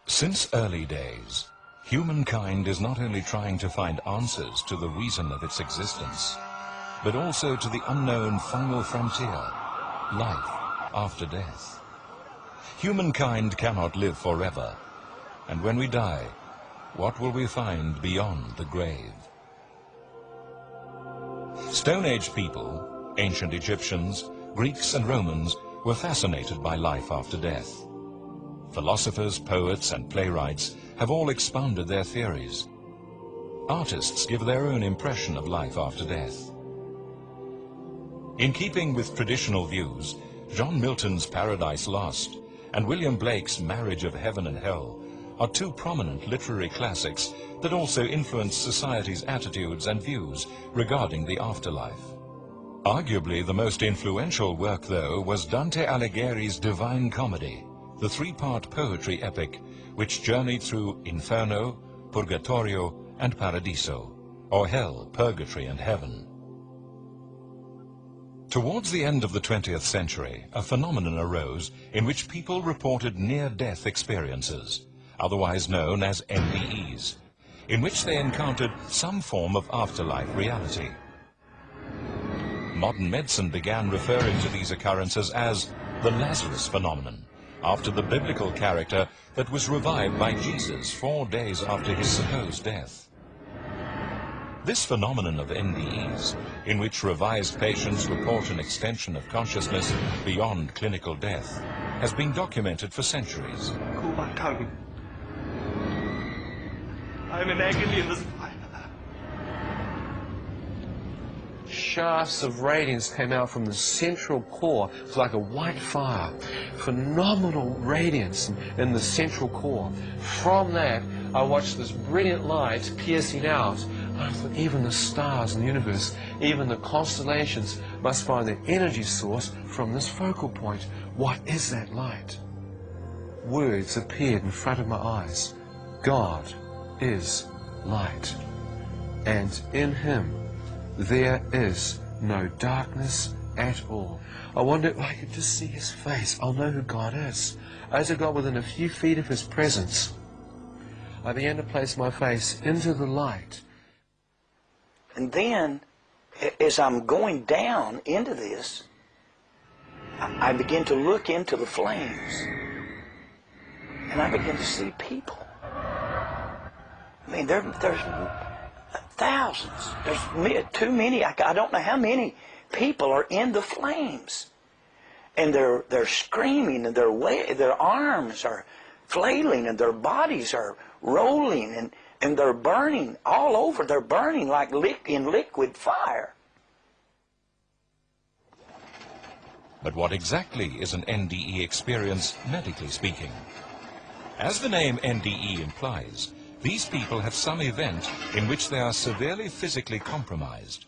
Since early days, humankind is not only trying to find answers to the reason of its existence, but also to the unknown final frontier, life after death. Humankind cannot live forever, and when we die, what will we find beyond the grave? Stone Age people, ancient Egyptians, Greeks and Romans were fascinated by life after death. Philosophers, poets and playwrights have all expounded their theories. Artists give their own impression of life after death. In keeping with traditional views, John Milton's Paradise Lost and William Blake's Marriage of Heaven and Hell are two prominent literary classics that also influence society's attitudes and views regarding the afterlife. Arguably the most influential work, though, was Dante Alighieri's Divine Comedy, the three-part poetry epic which journeyed through Inferno, Purgatorio and Paradiso, or Hell, Purgatory and Heaven. Towards the end of the 20th century, a phenomenon arose in which people reported near-death experiences, otherwise known as NDEs, in which they encountered some form of afterlife reality. Modern medicine began referring to these occurrences as the Lazarus phenomenon, after the biblical character that was revived by Jesus 4 days after his supposed death. This phenomenon of NDEs, in which revised patients report an extension of consciousness beyond clinical death, has been documented for centuries. Cool my tongue. I'm in agony in this. Shafts of radiance came out from the central core. It was like a white fire. Phenomenal radiance in the central core. From that, I watched this brilliant light piercing out. I thought even the stars in the universe, even the constellations, must find their energy source from this focal point. What is that light? Words appeared in front of my eyes. God is light, and in him there is no darkness at all. I wonder if I could just see his face. I'll know who God is. As I got within a few feet of his presence, I began to place my face into the light. And then, as I'm going down into this, I begin to look into the flames. And I begin to see people. I mean, there's thousands. There's too many. I don't know how many people are in the flames. And they're screaming, and their arms are flailing, and their bodies are rolling, and they're burning all over. They're burning like in liquid fire. But what exactly is an NDE experience, medically speaking? As the name NDE implies, these people have some event in which they are severely physically compromised.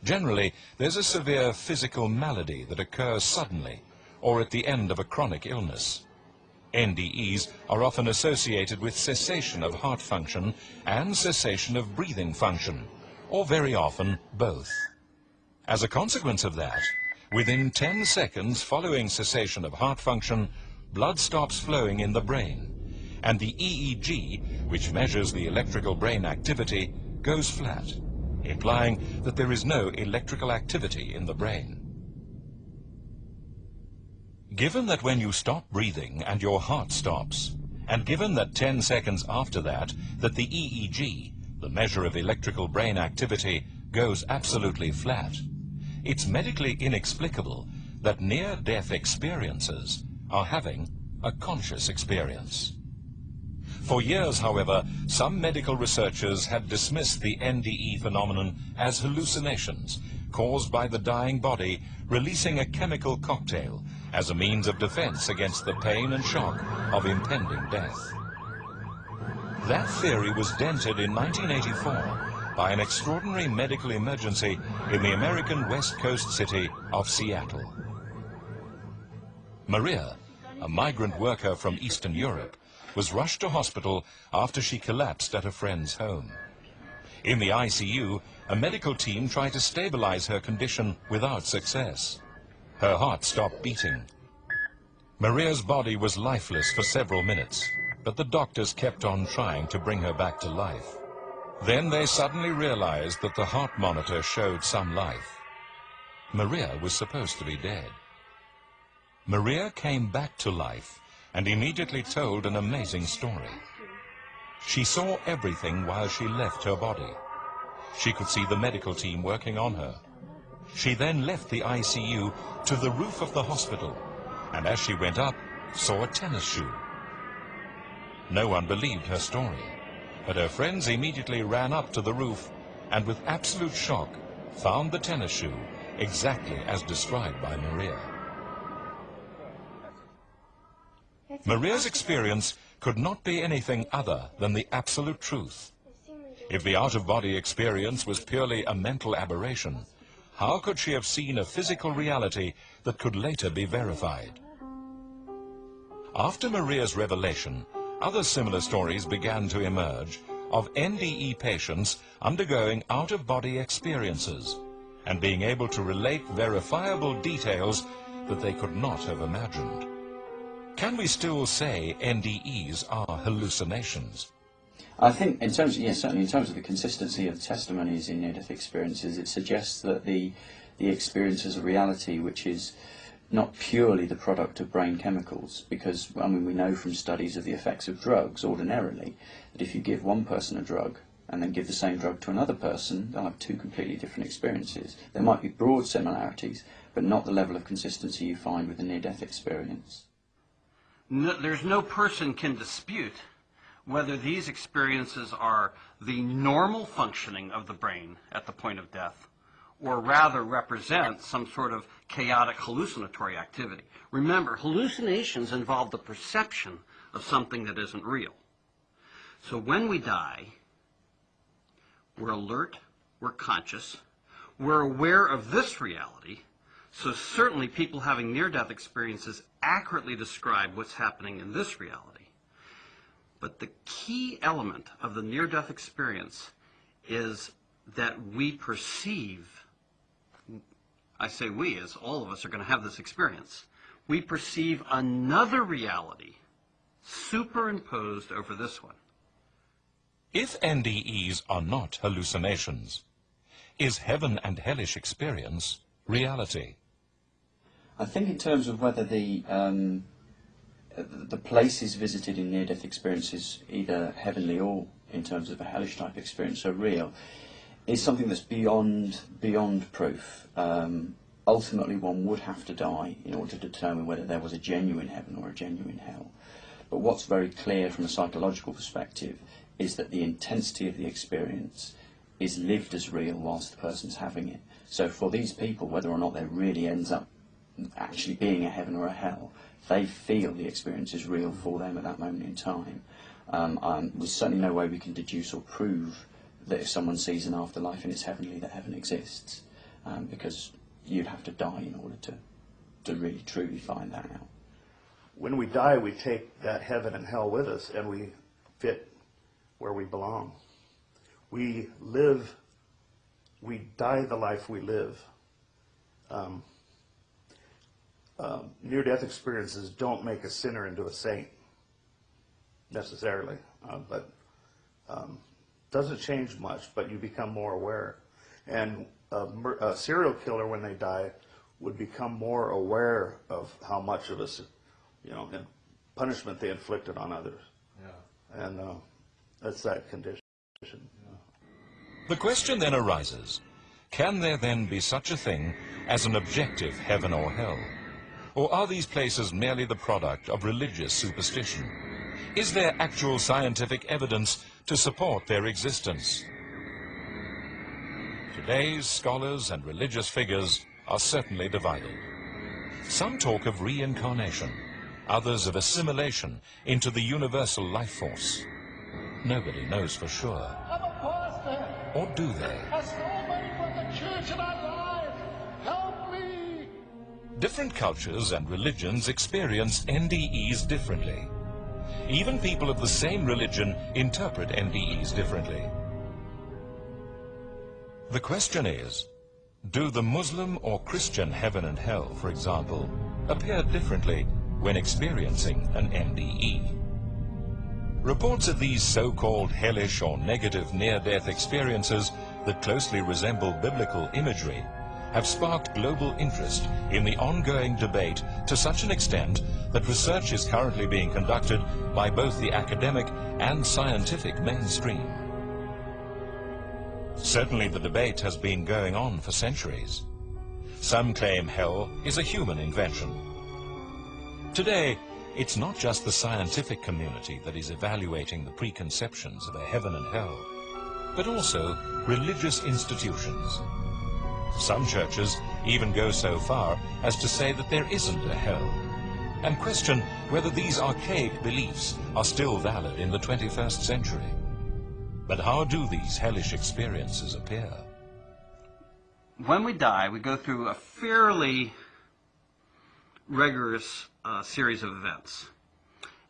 Generally, there's a severe physical malady that occurs suddenly or at the end of a chronic illness. NDEs are often associated with cessation of heart function and cessation of breathing function, or very often both. As a consequence of that, within 10 seconds following cessation of heart function, blood stops flowing in the brain, and the EEG, which measures the electrical brain activity, goes flat, implying that there is no electrical activity in the brain. Given that when you stop breathing and your heart stops, and given that 10 seconds after that, that the EEG, the measure of electrical brain activity, goes absolutely flat, it's medically inexplicable that near-death experiencers are having a conscious experience. For years, however, some medical researchers had dismissed the NDE phenomenon as hallucinations caused by the dying body releasing a chemical cocktail as a means of defense against the pain and shock of impending death. That theory was dented in 1984 by an extraordinary medical emergency in the American West Coast city of Seattle. Maria, a migrant worker from Eastern Europe, was rushed to hospital after she collapsed at a friend's home. In the ICU, a medical team tried to stabilize her condition without success. Her heart stopped beating. Maria's body was lifeless for several minutes, but the doctors kept on trying to bring her back to life. Then they suddenly realized that the heart monitor showed some life. Maria was supposed to be dead. Maria came back to life and immediately told an amazing story. She saw everything while she left her body. She could see the medical team working on her. She then left the ICU to the roof of the hospital, and as she went up, saw a tennis shoe. No one believed her story, but her friends immediately ran up to the roof and with absolute shock found the tennis shoe exactly as described by Maria. Maria's experience could not be anything other than the absolute truth. If the out-of-body experience was purely a mental aberration, how could she have seen a physical reality that could later be verified? After Maria's revelation, other similar stories began to emerge of NDE patients undergoing out-of-body experiences and being able to relate verifiable details that they could not have imagined. Can we still say NDEs are hallucinations? I think in terms of, yes, certainly in terms of the consistency of testimonies in near-death experiences, it suggests that the experience is a reality which is not purely the product of brain chemicals, because, I mean, we know from studies of the effects of drugs ordinarily that if you give one person a drug and then give the same drug to another person, they'll have two completely different experiences. There might be broad similarities, but not the level of consistency you find with a near-death experience. No, there's no person can dispute whether these experiences are the normal functioning of the brain at the point of death, or rather represent some sort of chaotic hallucinatory activity. Remember, hallucinations involve the perception of something that isn't real. So when we die, we're alert, we're conscious, we're aware of this reality. So certainly people having near-death experiences accurately describe what's happening in this reality. But the key element of the near-death experience is that we perceive, I say we, as all of us are going to have this experience, we perceive another reality superimposed over this one. If NDEs are not hallucinations, is heaven and hellish experience reality? I think in terms of whether the places visited in near-death experiences, either heavenly or in terms of a hellish type experience, are real, is something that's beyond proof. Ultimately, one would have to die in order to determine whether there was a genuine heaven or a genuine hell. But what's very clear from a psychological perspective is that the intensity of the experience is lived as real whilst the person's having it. So for these people, whether or not there really ends up actually being a heaven or a hell, they feel the experience is real for them at that moment in time. There's certainly no way we can deduce or prove that if someone sees an afterlife and it's heavenly, that heaven exists, because you'd have to die in order to really truly find that out. When we die, we take that heaven and hell with us, and we fit where we belong. We die the life we live. Near-death experiences don't make a sinner into a saint, necessarily, but doesn't change much, but you become more aware. And a serial killer, when they die, would become more aware of how much of us, punishment they inflicted on others. Yeah. And that's that condition. Yeah. The question then arises, can there then be such a thing as an objective heaven or hell? Or are these places merely the product of religious superstition? Is there actual scientific evidence to support their existence? Today's scholars and religious figures are certainly divided. Some talk of reincarnation, others of assimilation into the universal life force. Nobody knows for sure. I'm a pastor. Or do they? I stole money from the church and I lied. Help me. Different cultures and religions experience NDEs differently. Even people of the same religion interpret NDEs differently. The question is, do the Muslim or Christian heaven and hell, for example, appear differently when experiencing an NDE? Reports of these so-called hellish or negative near-death experiences that closely resemble biblical imagery have sparked global interest in the ongoing debate to such an extent that research is currently being conducted by both the academic and scientific mainstream. Certainly the debate has been going on for centuries. Some claim hell is a human invention. Today, it's not just the scientific community that is evaluating the preconceptions of a heaven and hell, but also religious institutions. Some churches even go so far as to say that there isn't a hell, and question whether these archaic beliefs are still valid in the 21st century. But how do these hellish experiences appear? When we die, we go through a fairly rigorous series of events.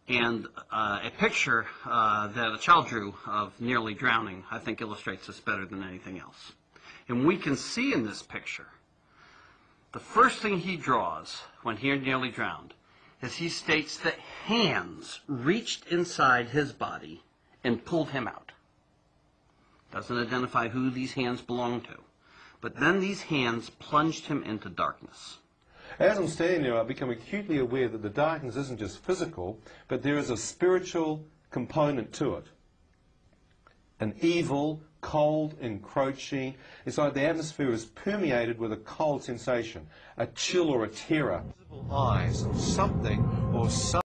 And a picture that a child drew of nearly drowning, I think, illustrates this better than anything else. And we can see in this picture, the first thing he draws when he nearly drowned is he states that hands reached inside his body and pulled him out. Doesn't identify who these hands belong to. But then these hands plunged him into darkness. As I'm standing there, I become acutely aware that the darkness isn't just physical, but there is a spiritual component to it. An evil, cold, encroaching. It's like the atmosphere is permeated with a cold sensation, a chill or a terror. Eyes of something or some